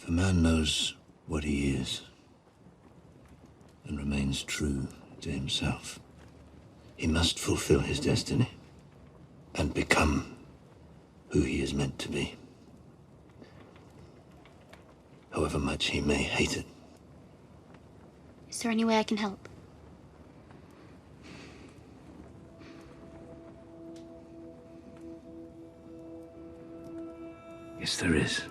If a man knows what he is and remains true to himself, he must fulfill his destiny and become who he is meant to be, however much he may hate it. Is there any way I can help? Yes, there is.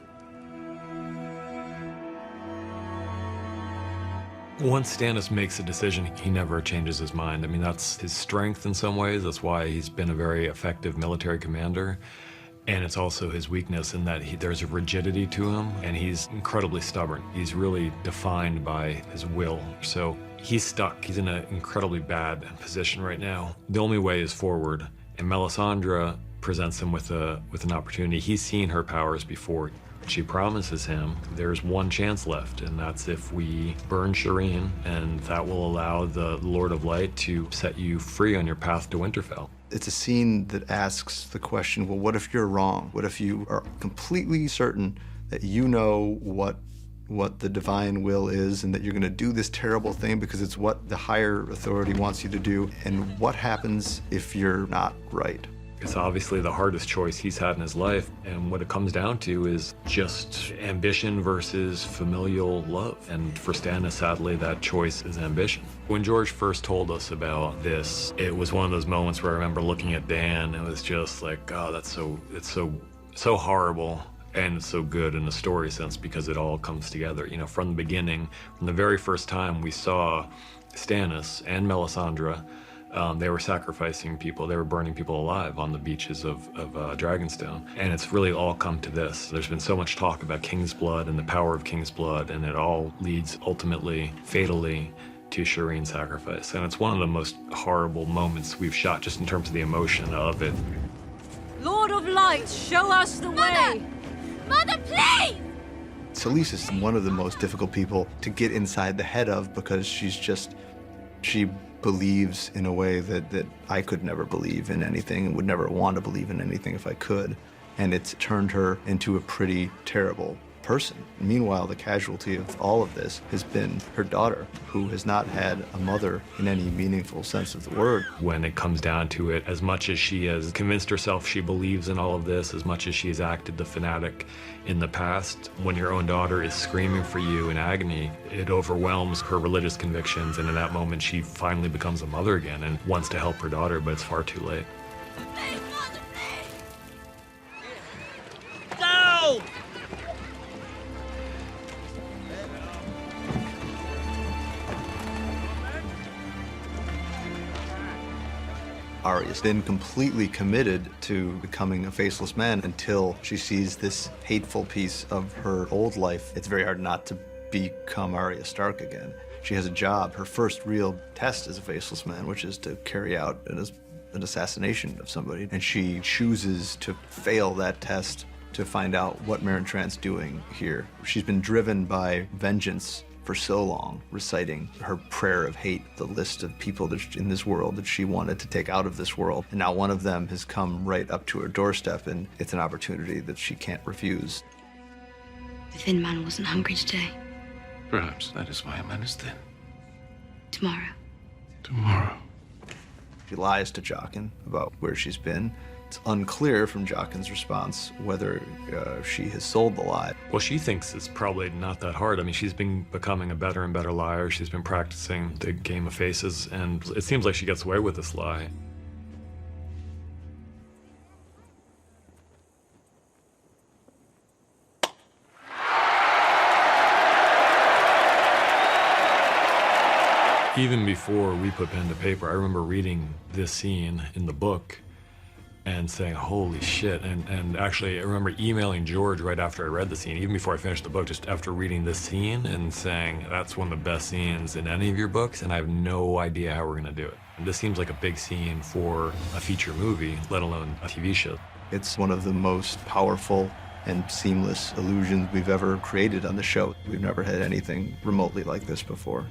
Once Stannis makes a decision, he never changes his mind. I mean, that's his strength in some ways. That's why he's been a very effective military commander. And it's also his weakness in that there's a rigidity to him, and he's incredibly stubborn. He's really defined by his will. So he's stuck. He's in an incredibly bad position right now. The only way is forward. And Melisandre presents him with an opportunity. He's seen her powers before. She promises him there's one chance left, and that's if we burn Shireen, and that will allow the Lord of Light to set you free on your path to Winterfell. It's a scene that asks the question, well, what if you're wrong? What if you are completely certain that you know what the divine will is and that you're going to do this terrible thing because it's what the higher authority wants you to do? And what happens if you're not right? It's obviously the hardest choice he's had in his life, and what it comes down to is just ambition versus familial love. And for Stannis, sadly, that choice is ambition. When George first told us about this, it was one of those moments where I remember looking at Dan, and it was just like, oh, it's so horrible, and it's so good in a story sense because it all comes together. You know, from the beginning, from the very first time we saw Stannis and Melisandre, they were sacrificing people. They were burning people alive on the beaches of Dragonstone. And it's really all come to this. There's been so much talk about King's blood and the power of King's blood, and it all leads ultimately, fatally, to Shireen's sacrifice. And it's one of the most horrible moments we've shot, just in terms of the emotion of it. Lord of Light, show us the way! Mother, please! Selyse is one of the most difficult people to get inside the head of because she believes in a way that I could never believe in anything and would never want to believe in anything if I could. And it's turned her into a pretty terrible person. Meanwhile, the casualty of all of this has been her daughter, who has not had a mother in any meaningful sense of the word. When it comes down to it, as much as she has convinced herself she believes in all of this, as much as she has acted the fanatic in the past, when your own daughter is screaming for you in agony, it overwhelms her religious convictions, and in that moment she finally becomes a mother again and wants to help her daughter, but it's far too late. Please, Mother, please! Go! Arya's been completely committed to becoming a faceless man until she sees this hateful piece of her old life. It's very hard not to become Arya Stark again. She has a job, her first real test as a faceless man, which is to carry out an assassination of somebody. And she chooses to fail that test to find out what Meryn Trant's doing here. She's been driven by vengeance for so long, reciting her prayer of hate, the list of people in this world that she wanted to take out of this world. And now one of them has come right up to her doorstep, and it's an opportunity that she can't refuse. The thin man wasn't hungry today. Perhaps that is why a man is thin. Tomorrow. Tomorrow. She lies to Jaqen about where she's been. It's unclear from Jaqen's response whether she has sold the lie. Well, she thinks it's probably not that hard. I mean, she's been becoming a better and better liar. She's been practicing the game of faces, and it seems like she gets away with this lie. Even before we put pen to paper, I remember reading this scene in the book and saying, holy shit. And actually, I remember emailing George right after I read the scene, even before I finished the book, just after reading this scene and saying, that's one of the best scenes in any of your books, and I have no idea how we're gonna do it. And this seems like a big scene for a feature movie, let alone a TV show. It's one of the most powerful and seamless illusions we've ever created on the show. We've never had anything remotely like this before.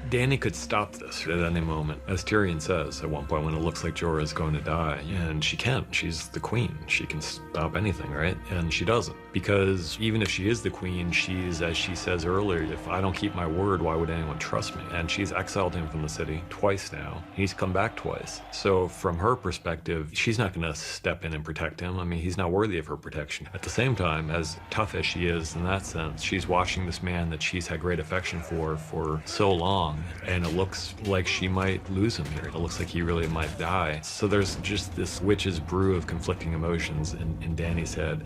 Dany could stop this at any moment. As Tyrion says at one point when it looks like Jorah is going to die, and she can't. She's the queen. She can stop anything, right? And she doesn't. Because even if she is the queen, she's, as she says earlier, if I don't keep my word, why would anyone trust me? And she's exiled him from the city twice now. He's come back twice. So from her perspective, she's not going to step in and protect him. I mean, he's not worthy of her protection. At the same time, as tough as she is in that sense, she's watching this man that she's had great affection for so long, and it looks like she might lose him here. It looks like he really might die. So there's just this witch's brew of conflicting emotions in Dany's head.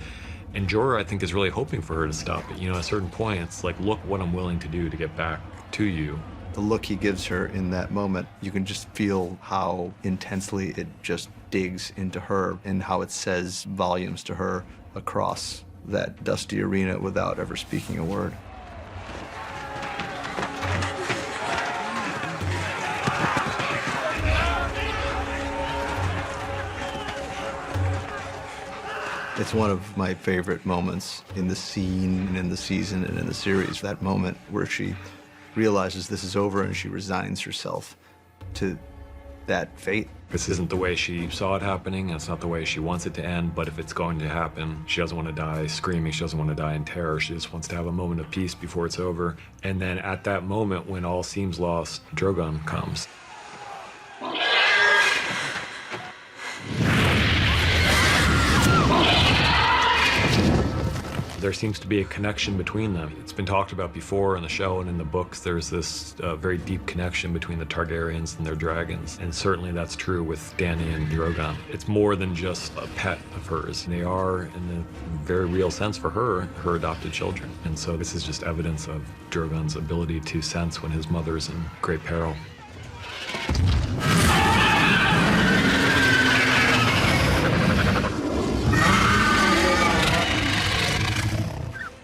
And Jorah, I think, is really hoping for her to stop it. You know, at a certain point, it's like, look what I'm willing to do to get back to you. The look he gives her in that moment, you can just feel how intensely it just digs into her and how it says volumes to her across that dusty arena without ever speaking a word. It's one of my favorite moments in the scene and in the season and in the series, that moment where she realizes this is over and she resigns herself to that fate. This isn't the way she saw it happening, and it's not the way she wants it to end, but if it's going to happen, she doesn't want to die screaming, she doesn't want to die in terror, she just wants to have a moment of peace before it's over. And then at that moment, when all seems lost, Drogon comes. There seems to be a connection between them. It's been talked about before in the show and in the books. There's this very deep connection between the Targaryens and their dragons. And certainly that's true with Dany and Drogon. It's more than just a pet of hers. They are, in a very real sense for her, her adopted children. And so this is just evidence of Drogon's ability to sense when his mother's in great peril.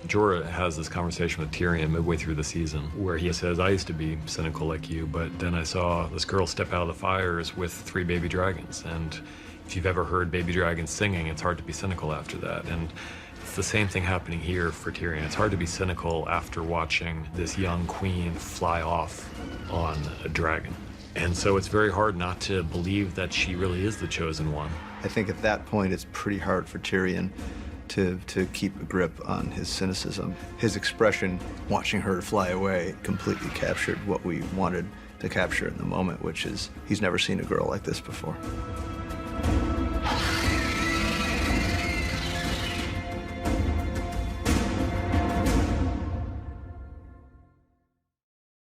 Jorah has this conversation with Tyrion midway through the season where he says, I used to be cynical like you, but then I saw this girl step out of the fires with 3 baby dragons. And if you've ever heard baby dragons singing, it's hard to be cynical after that. And it's the same thing happening here for Tyrion. It's hard to be cynical after watching this young queen fly off on a dragon. And so it's very hard not to believe that she really is the chosen one. I think at that point it's pretty hard for Tyrion to keep a grip on his cynicism. His expression, watching her fly away, completely captured what we wanted to capture in the moment, which is he's never seen a girl like this before.